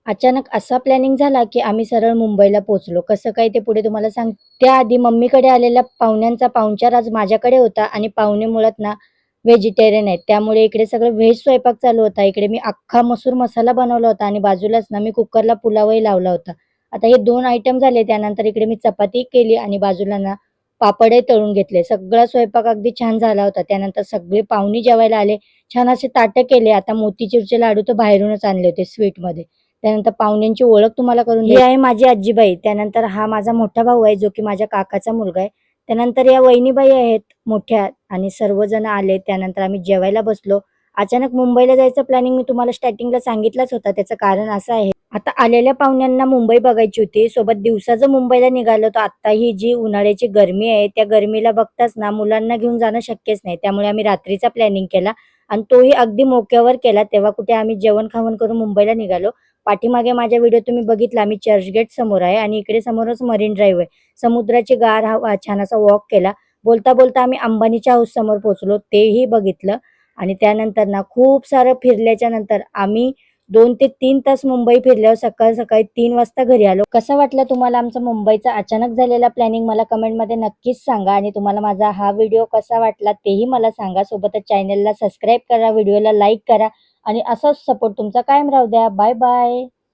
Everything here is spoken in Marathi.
अचानक असा प्लॅनिंग झाला, की आम्ही सरळ मुंबईला पोहोचलो. कसं काय ते पुढे तुम्हाला त्याआधी मम्मीकडे आलेल्या पाहुण्यांचा पाहुणचार आज माझ्याकडे होता आणि पाहुणे मुळात ना व्हेजिटेरियन आहेत. त्यामुळे इकडे सगळं व्हेज स्वयंपाक चालू होता. इकडे मी अख्खा मसूर मसाला बनवला होता आणि बाजूलाच ना मी कुकरला पुलावही लावला होता. आता हे 2 आयटम झाले. त्यानंतर इकडे मी चपाती केली आणि बाजूला ना पापडही तळून घेतले. सगळा स्वयंपाक अगदी छान झाला होता. त्यानंतर सगळे पाहुणे जेवायला आले. छान असे ताटं केले. आता मोतीचूरचे लाडू तर बाहेरूनच आणले होते स्वीटमध्ये. त्यानंतर पाहुण्यांची ओळख तुम्हाला करून ही आहे माझी आजीबाई. त्यानंतर हा माझा मोठा भाऊ आहे, जो की माझ्या काकाचा मुलगा आहे. त्यानंतर या वहिनीबाई आहेत मोठ्या आणि सर्वजण आले. त्यानंतर आम्ही जेवायला बसलो. अचानक मुंबईला जायचं प्लॅनिंग मी तुम्हाला स्टार्टिंगला सांगितलंच होतं. त्याचं कारण असं आहे, आता आलेल्या पाहुण्यांना मुंबई बघायची होती. सोबत दिवसाचं मुंबईला निघालो तर आता ही जी उन्हाळ्याची गरमी आहे, त्या गरमीला बघताच ना मुलांना घेऊन जाणं शक्यच नाही. त्यामुळे आम्ही रात्रीचा प्लॅनिंग केला आणि तोही अगदी मोक्यावर केला. तेव्हा कुठे आम्ही जेवण-खावण करून मुंबईला निघालो. पाठीमागे माझ्या व्हिडिओ तुम्ही बघितला, आम्ही चर्चगेट समोर आहे आणि इकडे समोरच मरीन ड्राईव्ह आहे. समुद्राची गार हवा, छान असा वॉक केला. बोलता-बोलता आम्ही अंबानीच्या हाऊस समोर पोहोचलो. तेही बघितलं आणि त्यानंतर ना खूप सारं फिरल्याच्या नंतर आम्ही 2 ते 3 तास मुंबई फिरल्यावर सकाळी-सकाळी 3 वाजता घरी आलो. कसा वाटला तुम्हाला आमचा मुंबईचा अचानक झालेला प्लॅनिंग मला कमेंटमध्ये नक्कीच सांगा आणि तुम्हाला माझा हा व्हिडिओ कसा वाटला तेही मला सांगा. सोबतच चॅनलला सबस्क्राईब करा, व्हिडिओला लाईक करा आणि असाच सपोर्ट तुमचा कायम राहू द्या. Bye bye.